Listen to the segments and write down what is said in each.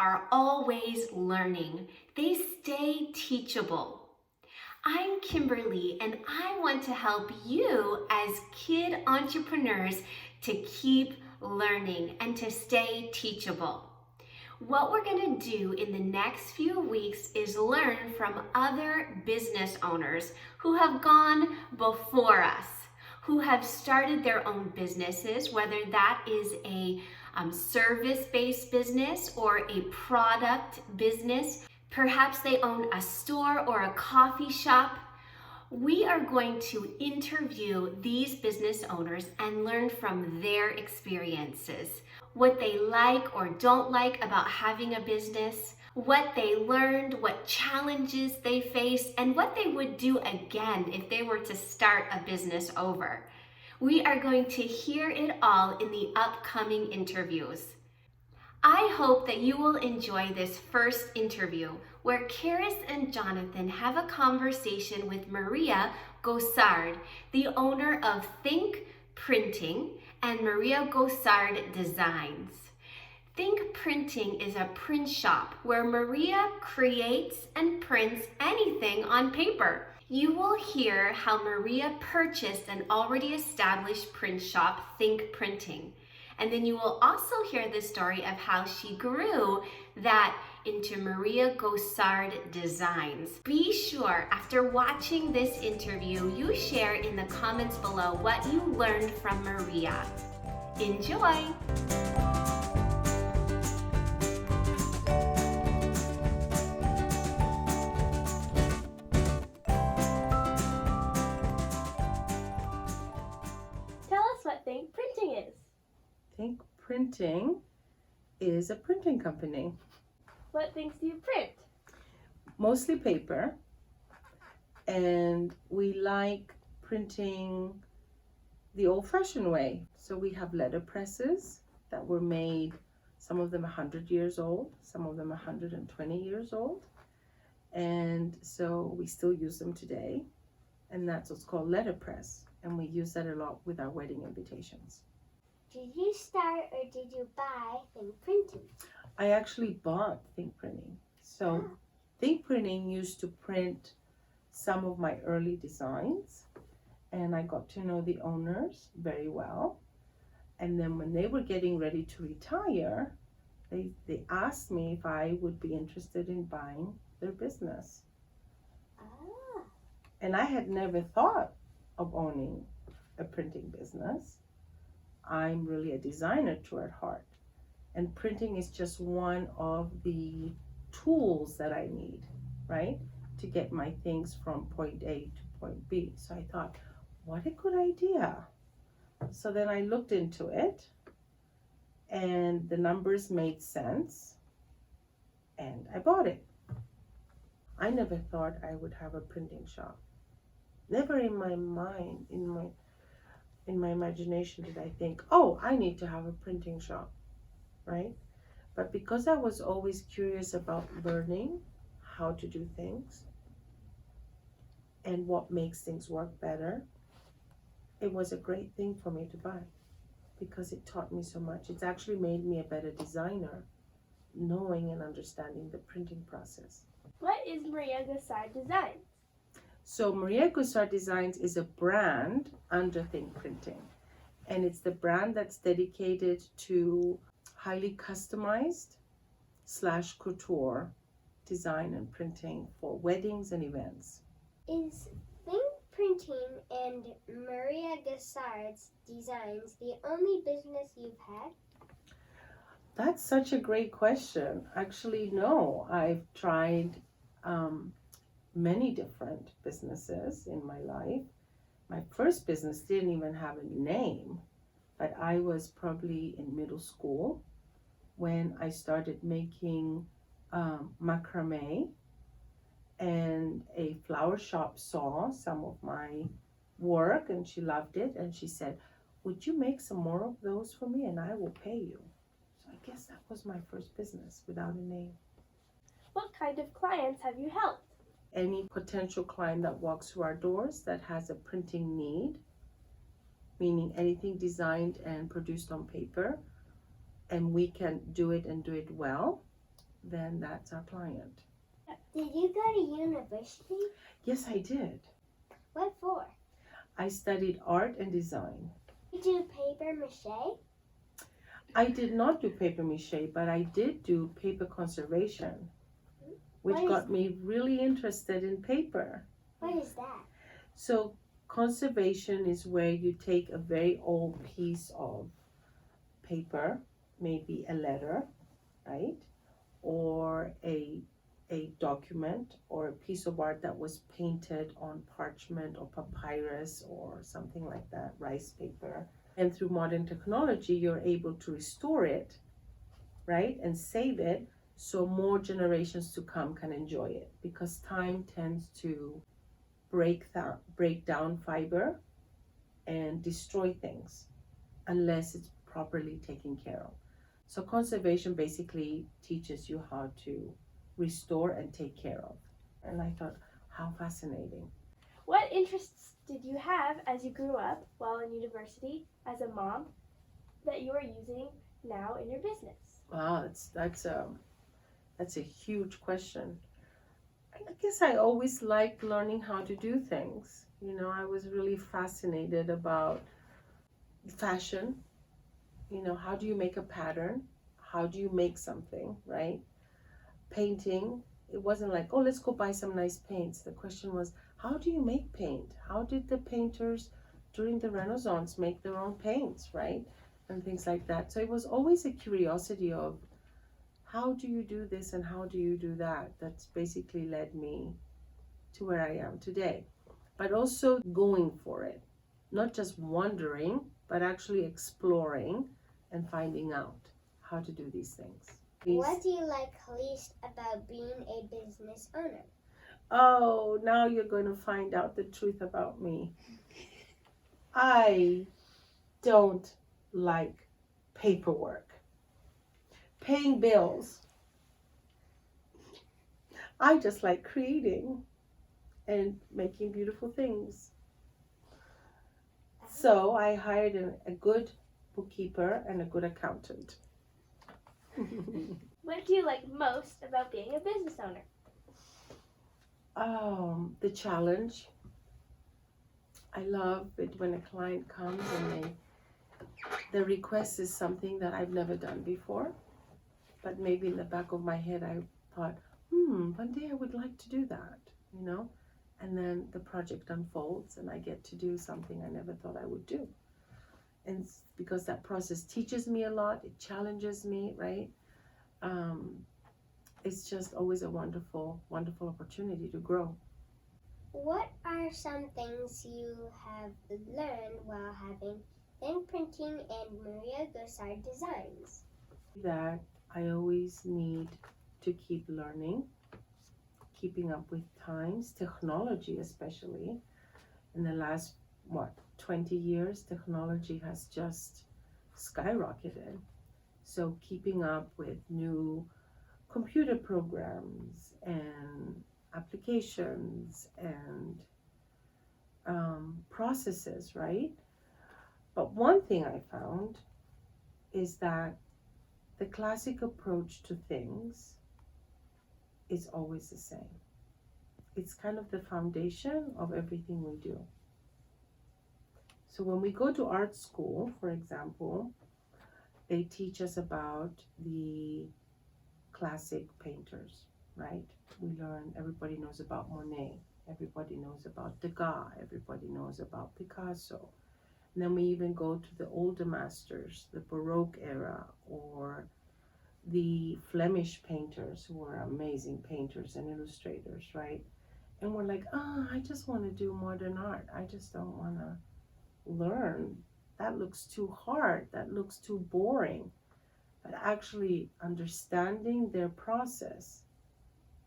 are always learning. They stay teachable. I'm Kimberly, and I want to help you as kid entrepreneurs to keep learning and to stay teachable. What we're going to do in the next few weeks is learn from other business owners who have gone before us, who have started their own businesses, whether that is a service-based business or a product business. Perhaps they own a store or a coffee shop. We are going to interview these business owners and learn from their experiences, what they like or don't like about having a business, what they learned, what challenges they faced, and what they would do again if they were to start a business over. We are going to hear it all in the upcoming interviews. I hope that you will enjoy this first interview where Karis and Jonathan have a conversation with Maria Gossard, the owner of Think Printing and Maria Gossard Designs. Think Printing is a print shop where Maria creates and prints anything on paper. You will hear how Maria purchased an already established print shop, Think Printing. And then you will also hear the story of how she grew that into Maria Gossard Designs. Be sure, after watching this interview, you share in the comments below what you learned from Maria. Enjoy! Tell us what Think Printing is. Think Printing is a printing company. What things do you print? Mostly paper, and we like printing the old-fashioned way. So we have letter presses that were made, some of them 100 years old, some of them 120 years old, and so we still use them today, and that's what's called letterpress, and we use that a lot with our wedding invitations. Did you start or did you buy Think Printing? I actually bought Think Printing. So Think Printing used to print some of my early designs, and I got to know the owners very well. And then when they were getting ready to retire, they asked me if I would be interested in buying their business. And I had never thought of owning a printing business. I'm really a designer at heart, and printing is just one of the tools that I need, right, to get my things from point A to point B. So I thought, what a good idea. So then I looked into it, and the numbers made sense, and I bought it. I never thought I would have a printing shop. Never in my mind, in my imagination did I think, oh, I need to have a printing shop, right? But because I was always curious about learning how to do things and what makes things work better, it was a great thing for me to buy because it taught me so much. It's actually made me a better designer, knowing and understanding the printing process. What is Maria Gossard Designs? So Maria Gossard Designs is a brand under Think Printing, and it's the brand that's dedicated to highly customized / couture design and printing for weddings and events. Is Think Printing and Maria Gossard's Designs the only business you've had? That's such a great question. Actually, no. I've tried many different businesses in my life. My first business didn't even have a name, but I was probably in middle school when I started making macrame, and a flower shop saw some of my work and she loved it, and she said, would you make some more of those for me and I will pay you? So I guess that was my first business without a name. What kind of clients have you helped? Any potential client that walks through our doors that has a printing need, meaning anything designed and produced on paper, and we can do it and do it well, then that's our client. Did you go to university? Yes, I did. What for? I studied art and design. Did you do paper mache? I did not do paper mache, but I did do paper conservation, which What is got me really interested in paper. What is that? So conservation is where you take a very old piece of paper, maybe a letter, right? Or a document or a piece of art that was painted on parchment or papyrus or something like that, rice paper. And through modern technology, you're able to restore it, right? And save it so more generations to come can enjoy it, because time tends to break down fiber and destroy things unless it's properly taken care of. So conservation basically teaches you how to restore and take care of. And I thought, how fascinating. What interests did you have as you grew up while in university as a mom that you are using now in your business? Wow, that's a huge question. I guess I always liked learning how to do things. You know, I was really fascinated about fashion. You know, how do you make a pattern? How do you make something, right? Painting, it wasn't like, oh, let's go buy some nice paints. The question was, how do you make paint? How did the painters during the Renaissance make their own paints, right? And things like that. So it was always a curiosity of, how do you do this and how do you do that? That's basically led me to where I am today. But also going for it, not just wondering, but actually exploring and finding out how to do these things. What do you like least about being a business owner? Oh, now you're going to find out the truth about me. I don't like paperwork. Paying bills. I just like creating and making beautiful things. So I hired a good bookkeeper and a good accountant. What do you like most about being a business owner? The challenge. I love it when a client comes and the request is something that I've never done before, but maybe in the back of my head I thought, one day I would like to do that, you know? And then the project unfolds and I get to do something I never thought I would do. And because that process teaches me a lot, it challenges me, right? It's just always a wonderful, wonderful opportunity to grow. What are some things you have learned while having Think Printing and Maria Gossard Designs? That I always need to keep learning, keeping up with times, technology especially. In the last, 20 years, technology has just skyrocketed. So keeping up with new computer programs and applications and processes, right? But one thing I found is that the classic approach to things is always the same. It's kind of the foundation of everything we do. So when we go to art school, for example, they teach us about the classic painters, right? We learn, everybody knows about Monet, everybody knows about Degas, everybody knows about Picasso. And then we even go to the older masters, the Baroque era, or the Flemish painters who were amazing painters and illustrators, right? And we're like, I just want to do modern art. I just don't want to learn. That looks too hard. That looks too boring. But actually understanding their process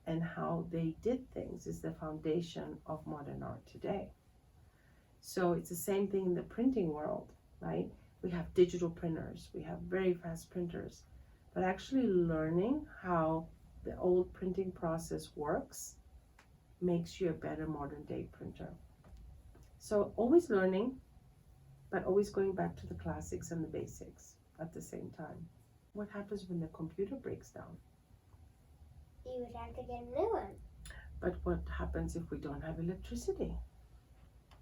and how they did things is the foundation of modern art today. So it's the same thing in the printing world, right? We have digital printers, we have very fast printers, but actually learning how the old printing process works makes you a better modern day printer. So always learning, but always going back to the classics and the basics at the same time. What happens when the computer breaks down? You would have to get a new one. But what happens if we don't have electricity?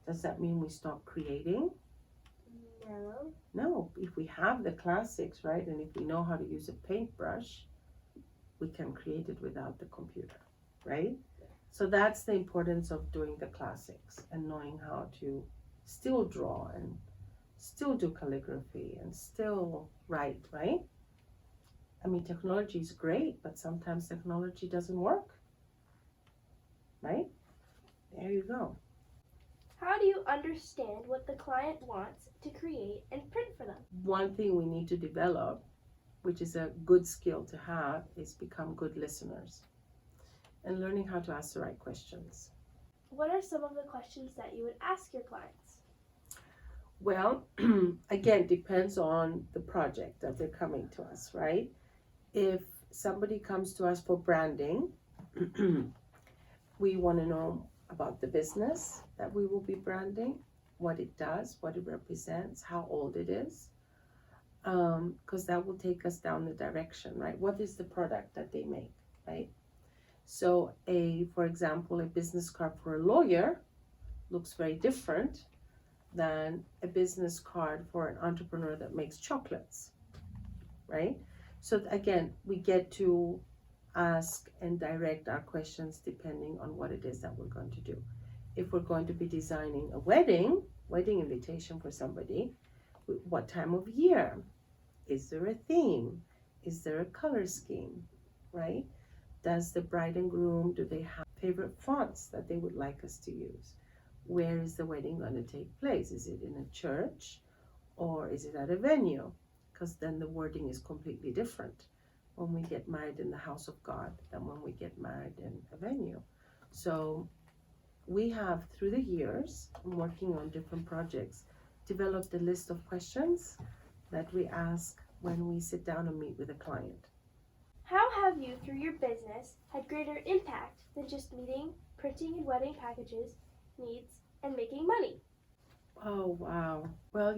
Does that mean we stop creating? No. No, if we have the classics, right, and if we know how to use a paintbrush, we can create it without the computer, right? So that's the importance of doing the classics and knowing how to still draw and still do calligraphy and still write, right? I mean, technology is great, but sometimes technology doesn't work, right? There you go. How do you understand what the client wants to create and print for them? One thing we need to develop, which is a good skill to have, is become good listeners and learning how to ask the right questions. What are some of the questions that you would ask your clients? Well, again, depends on the project that they're coming to us, right? If somebody comes to us for branding, we want to know about the business that we will be branding, what it does, what it represents, how old it is, because that will take us down the direction, right? What is the product that they make, right? So for example, a business card for a lawyer looks very different than a business card for an entrepreneur that makes chocolates, right? So again, we get to ask and direct our questions depending on what it is that we're going to do. If we're going to be designing a wedding invitation for somebody, what time of year? Is there a theme? Is there a color scheme, right? Does the bride and groom, do they have favorite fonts that they would like us to use? Where is the wedding going to take place? Is it in a church or is it at a venue? Because then the wording is completely different when we get married in the house of God than when we get married in a venue. So we have, through the years, working on different projects, developed a list of questions that we ask when we sit down and meet with a client. How have you, through your business, had greater impact than just meeting, printing and wedding packages, needs, and making money? Oh, wow. Well,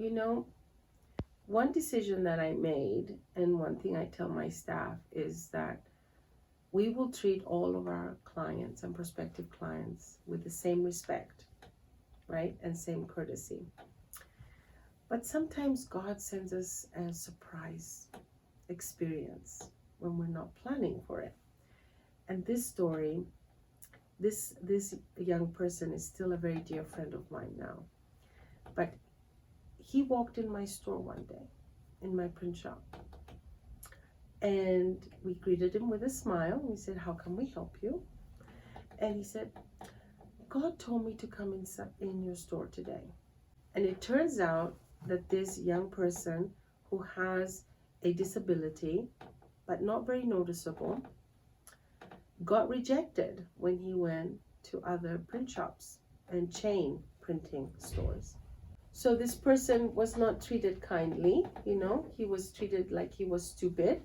one decision that I made, and one thing I tell my staff, is that we will treat all of our clients and prospective clients with the same respect, right? And same courtesy. But sometimes God sends us a surprise experience when we're not planning for it. And this story, this young person is still a very dear friend of mine now. But he walked in my store one day, in my print shop. And we greeted him with a smile. We said, "How can we help you?" And he said, "God told me to come in your store today." And it turns out that this young person who has a disability, but not very noticeable, got rejected when he went to other print shops and chain printing stores. So this person was not treated kindly, he was treated like he was stupid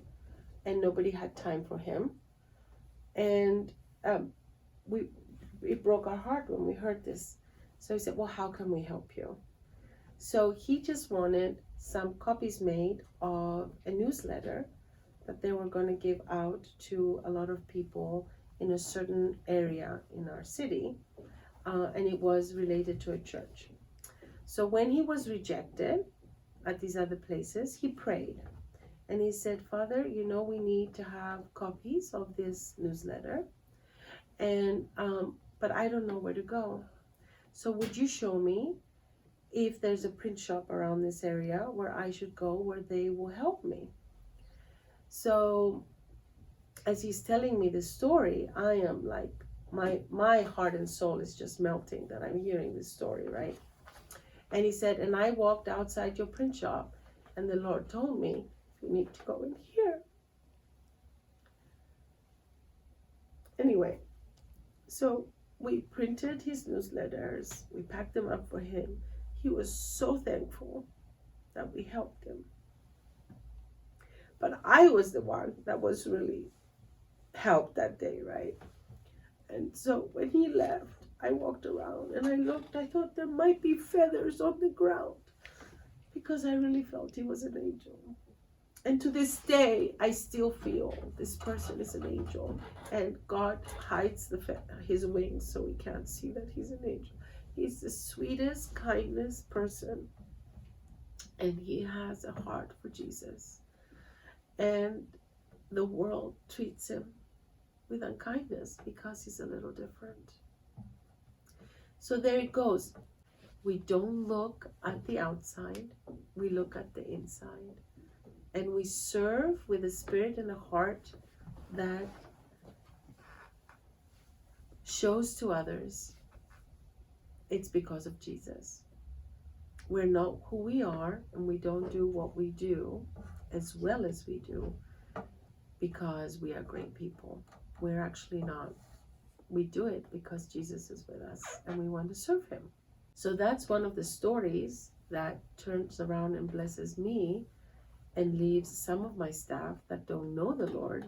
and nobody had time for him. And it broke our heart when we heard this. So he said, "Well, how can we help you?" So he just wanted some copies made of a newsletter that they were going to give out to a lot of people in a certain area in our city, and it was related to a church. So when he was rejected at these other places, he prayed and he said, "Father, we need to have copies of this newsletter, and but I don't know where to go. So would you show me if there's a print shop around this area where I should go, where they will help me?" So as he's telling me this story, I am like, my heart and soul is just melting that I'm hearing this story, right? And he said, "And I walked outside your print shop and the Lord told me, you need to go in here." Anyway, so we printed his newsletters, we packed them up for him. He was so thankful that we helped him. But I was the one that was really helped that day, right? And so when he left, I walked around and I looked, I thought there might be feathers on the ground because I really felt he was an angel. And to this day, I still feel this person is an angel. And God hides his wings so we can't see that he's an angel. He's the sweetest, kindest person. And he has a heart for Jesus. And the world treats him with unkindness because he's a little different. So there it goes. We don't look at the outside, we look at the inside. And we serve with a spirit and a heart that shows to others it's because of Jesus. We're not who we are, and we don't do what we do as well as we do because we are great people. We're actually not. We do it because Jesus is with us and we want to serve him. So that's one of the stories that turns around and blesses me and leaves some of my staff that don't know the Lord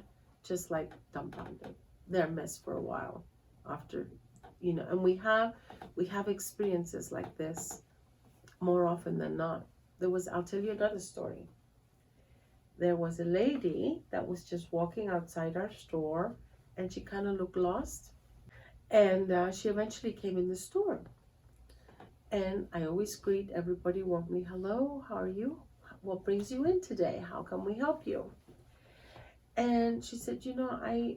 just like dumbfounded. They're a mess for a while after, and we have experiences like this more often than not. I'll tell you another story. There was a lady that was just walking outside our store and she kind of looked lost. And she eventually came in the store. And I always greet everybody warmly. Hello, how are you? What brings you in today? How can we help you? And she said, I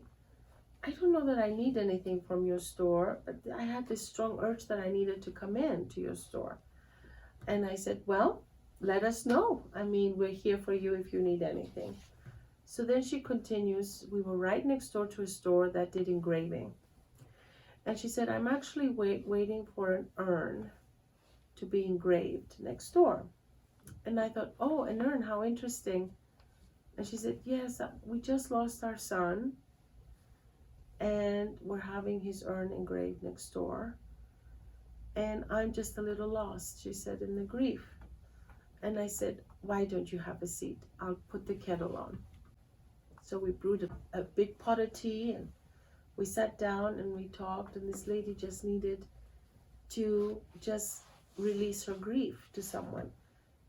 don't know that I need anything from your store, but I had this strong urge that I needed to come in to your store. And I said, well, let us know. I mean, we're here for you if you need anything. So then she continues, we were right next door to a store that did engraving. And she said, I'm actually waiting for an urn to be engraved next door. And I thought, oh, an urn, how interesting. And she said, yes, we just lost our son and we're having his urn engraved next door. And I'm just a little lost, she said, in the grief. And I said, why don't you have a seat? I'll put the kettle on. So we brewed a big pot of tea and we sat down and we talked, and this lady just needed to just release her grief to someone.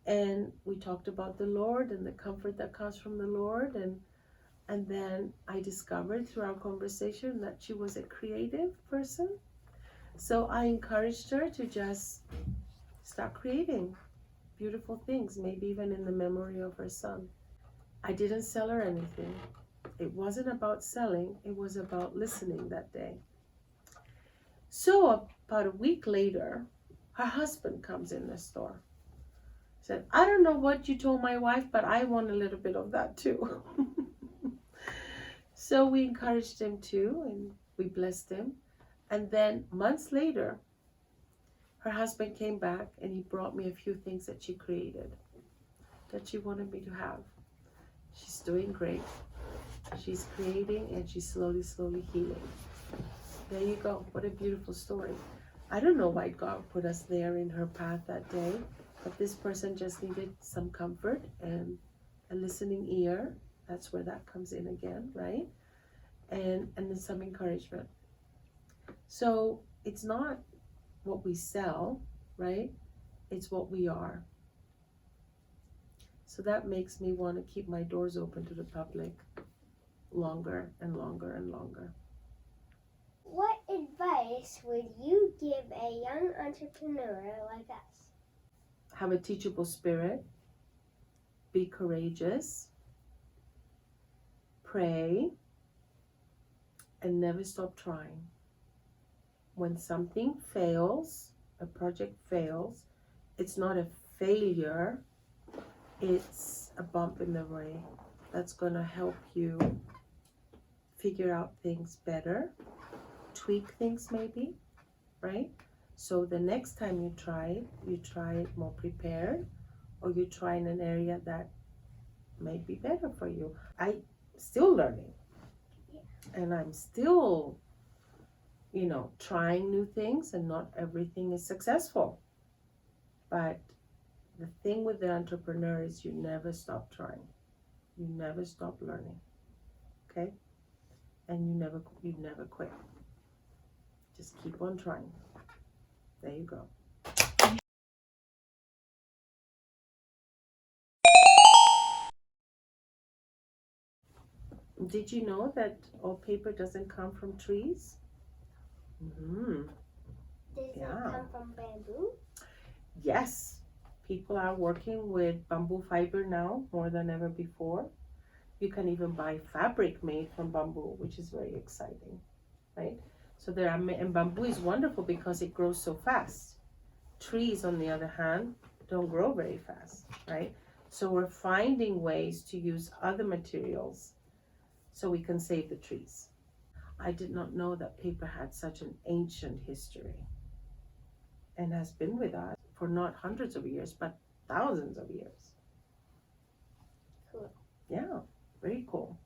And we talked about the Lord and the comfort that comes from the Lord. And then I discovered through our conversation that she was a creative person. So I encouraged her to just start creating beautiful things, maybe even in the memory of her son. I didn't sell her anything. It wasn't about selling, it was about listening that day. So about a week later, her husband comes in the store. Said, I don't know what you told my wife, but I want a little bit of that too. So we encouraged him too, and we blessed him. And then months later, her husband came back and he brought me a few things that she created, that she wanted me to have. She's doing great. She's creating and she's slowly healing. There you go. What a beautiful story. I don't know why God put us there in her path that day, but this person just needed some comfort and a listening ear. That's where that comes in again, right? And then some encouragement. So it's not what we sell, right? It's what we are. So that makes me want to keep my doors open to the public longer and longer and longer. What advice would you give a young entrepreneur like us? Have a teachable spirit. Be courageous. Pray. And never stop trying. When something fails, a project fails, it's not a failure, it's a bump in the way that's going to help you figure out things better, tweak things maybe, right? So the next time you try it more prepared, or you try in an area that may be better for you. I'm still learning, and I'm still trying new things, and not everything is successful. But the thing with the entrepreneur is you never stop trying. You never stop learning. Okay? And you never quit. Just keep on trying. There you go. Did you know that all paper doesn't come from trees? Mm-hmm. Does Yeah. it come from bamboo? Yes, people are working with bamboo fiber now more than ever before. You can even buy fabric made from bamboo, which is very exciting, right? So there are, and bamboo is wonderful because it grows so fast. Trees, on the other hand, don't grow very fast, right? So we're finding ways to use other materials so we can save the trees. I did not know that paper had such an ancient history and has been with us for not hundreds of years, but thousands of years. Cool. Yeah, very cool.